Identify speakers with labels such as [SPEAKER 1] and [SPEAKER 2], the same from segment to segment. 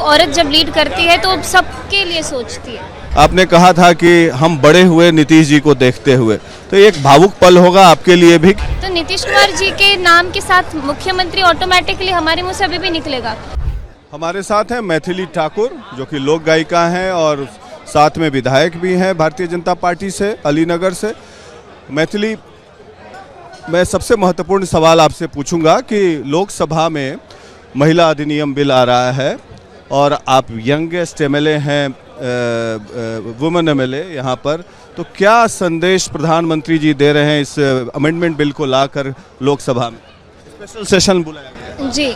[SPEAKER 1] औरत जब लीड करती है तो सबके लिए सोचती है।
[SPEAKER 2] आपने कहा था कि हम बड़े हुए नीतीश जी को देखते हुए, तो ये एक भावुक पल होगा आपके लिए भी?
[SPEAKER 1] तो नीतीश कुमार जी के नाम के साथ मुख्यमंत्री ऑटोमेटिकली हमारे मुंह से अभी भी निकलेगा।
[SPEAKER 2] हमारे साथ हैं मैथिली ठाकुर, जो कि लोक गायिका हैं और साथ में विधायक भी हैं भारतीय जनता पार्टी से, अलीनगर से। मैथिली, मैं सबसे महत्वपूर्ण सवाल आपसे पूछूंगा कि लोकसभा में महिला अधिनियम बिल आ रहा है और आप यंगेस्ट एमएलए हैं, वुमेन एमएलए यहाँ पर, तो क्या संदेश प्रधानमंत्री जी दे रहे हैं इस अमेंडमेंट बिल को लाकर लोकसभा में? स्पेशल सेशन बुलाया गया है।
[SPEAKER 1] जी,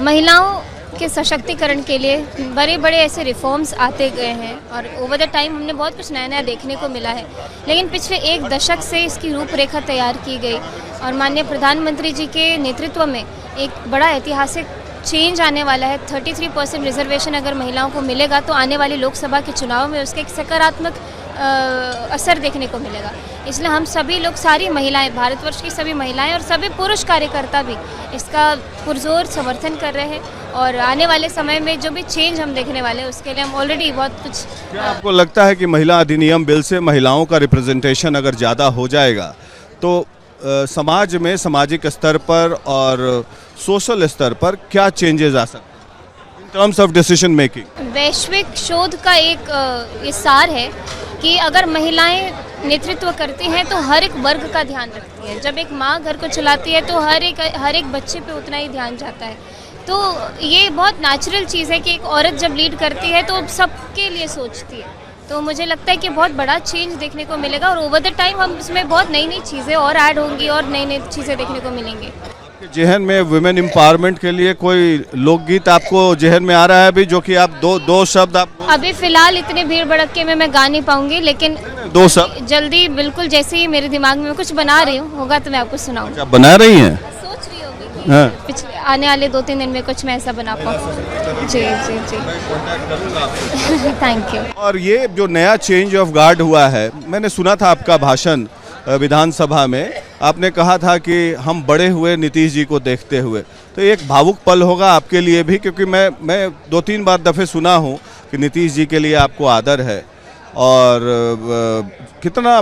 [SPEAKER 1] महिलाओं के सशक्तिकरण के लिए बड़े बड़े ऐसे रिफॉर्म्स आते गए हैं और ओवर द टाइम हमने बहुत कुछ नया नया देखने को मिला है, लेकिन पिछले एक दशक से इसकी रूपरेखा तैयार की गई और माननीय प्रधानमंत्री जी के नेतृत्व में एक बड़ा ऐतिहासिक चेंज आने वाला है। 33% रिजर्वेशन अगर महिलाओं को मिलेगा तो आने वाली लोकसभा के चुनाव में उसके एक सकारात्मक असर देखने को मिलेगा। इसलिए हम सभी लोग, सारी महिलाएं, भारतवर्ष की सभी महिलाएं और सभी पुरुष कार्यकर्ता भी इसका पुरजोर समर्थन कर रहे हैं और आने वाले समय में जो भी चेंज हम देखने वाले हैं उसके लिए हम ऑलरेडी बहुत कुछ।
[SPEAKER 2] क्या आपको लगता है कि महिला अधिनियम बिल से महिलाओं का रिप्रेजेंटेशन अगर ज़्यादा हो जाएगा तो समाज में, सामाजिक स्तर पर और सोशल स्तर पर क्या चेंजेस आ सकते हैं in terms of decision making?
[SPEAKER 1] वैश्विक शोध का एक ये सार है कि अगर महिलाएं नेतृत्व करती हैं तो हर एक वर्ग का ध्यान रखती है। जब एक माँ घर को चलाती है तो हर एक बच्चे पे उतना ही ध्यान जाता है। तो ये बहुत नेचुरल चीज़ है कि एक औरत जब लीड करती है तो सबके लिए सोचती है। तो मुझे लगता है कि बहुत बड़ा चेंज देखने को मिलेगा और ओवर द टाइम हम इसमें बहुत नई नई चीज़ें और ऐड होंगी और नई नई चीज़ें देखने को मिलेंगी।
[SPEAKER 2] जहन में वुमेन एम्पावरमेंट के लिए कोई लोकगीत आपको जहन में आ रहा है अभी, जो कि आप दो शब्द आप?
[SPEAKER 1] अभी फिलहाल इतने भीड़ भड़के में मैं गा नहीं पाऊंगी, लेकिन
[SPEAKER 2] दो शब्द
[SPEAKER 1] जल्दी, बिल्कुल जैसे ही मेरे दिमाग में कुछ बना रही हूँ होगा तो मैं आपको सुनाऊंगी।
[SPEAKER 2] आप बना रही हैं?
[SPEAKER 1] सोच रही होगी
[SPEAKER 2] हाँ।
[SPEAKER 1] पिछले आने वाले 2-3 दिन में कुछ मैं ऐसा बना पाऊँ। जी जी जी, थैंक यू।
[SPEAKER 2] और ये जो नया चेंज ऑफ गार्ड हुआ है, मैंने सुना था आपका भाषण विधानसभा में, आपने कहा था कि हम बड़े हुए नीतीश जी को देखते हुए, तो एक भावुक पल होगा आपके लिए भी, क्योंकि मैं 2-3 बार दफ़े सुना हूँ कि नीतीश जी के लिए आपको आदर है और कितना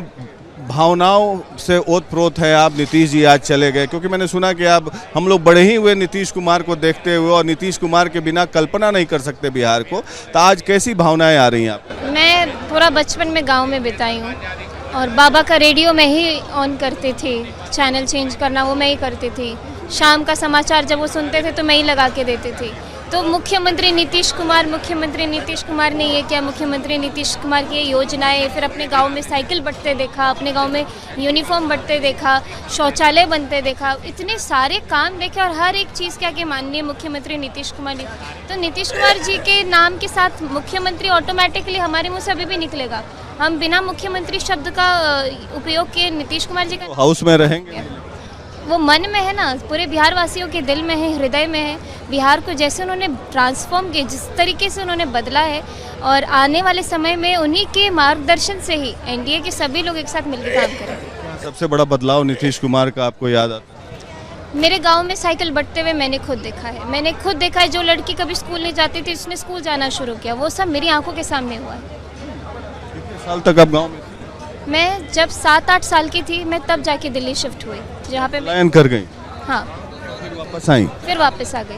[SPEAKER 2] भावनाओं से ओतप्रोत है आप। नीतीश जी आज चले गए, क्योंकि मैंने सुना कि आप, हम लोग बड़े ही हुए नीतीश कुमार को देखते हुए और नीतीश कुमार के बिना कल्पना नहीं कर सकते बिहार को। तो आज कैसी भावनाएं आ रही हैं आपको?
[SPEAKER 1] मैं पूरा बचपन में गांव में बिताई हूँ और बाबा का रेडियो में ही ऑन करती थी, चैनल चेंज करना वो मैं ही करती थी। शाम का समाचार जब वो सुनते थे तो मैं ही लगा के देती थी। तो मुख्यमंत्री नीतीश कुमार ने ये किया, मुख्यमंत्री नीतीश कुमार की ये योजनाएं, फिर अपने गांव में साइकिल बंटते देखा, अपने गांव में यूनिफॉर्म बंटते देखा, शौचालय बनते देखा, इतने सारे काम देखे और हर एक चीज़ क्या कि माननीय मुख्यमंत्री नीतीश कुमार ने। तो नीतीश कुमार जी के नाम के साथ मुख्यमंत्री ऑटोमेटिकली हमारे मुँह से अभी भी निकलेगा। हम बिना मुख्यमंत्री शब्द का उपयोग किए नीतीश कुमार जी का
[SPEAKER 2] हाउस में रहेंगे,
[SPEAKER 1] वो मन में है ना, पूरे बिहार वासियों के दिल में है, हृदय में है। बिहार को जैसे उन्होंने ट्रांसफॉर्म किया, जिस तरीके से उन्होंने बदला है, और आने वाले समय में उन्हीं के मार्गदर्शन से ही एनडीए के सभी लोग एक साथ मिलकर काम करेंगे।
[SPEAKER 2] सबसे बड़ा बदलाव नीतीश कुमार का आपको याद आता है?
[SPEAKER 1] मेरे गांव में साइकिल बंटते हुए मैंने खुद देखा है। जो लड़की कभी स्कूल नहीं जाती थी उसने स्कूल जाना शुरू किया, वो सब मेरी आंखों के सामने हुआ है।
[SPEAKER 2] कितने साल तक आप गाँव में?
[SPEAKER 1] मैं जब 7-8 साल की थी, मैं तब जाके दिल्ली शिफ्ट हुई, जहाँ पे मैं
[SPEAKER 2] कर गई।
[SPEAKER 1] हाँ,
[SPEAKER 2] फिर वापस आई।
[SPEAKER 1] फिर वापस आ गई।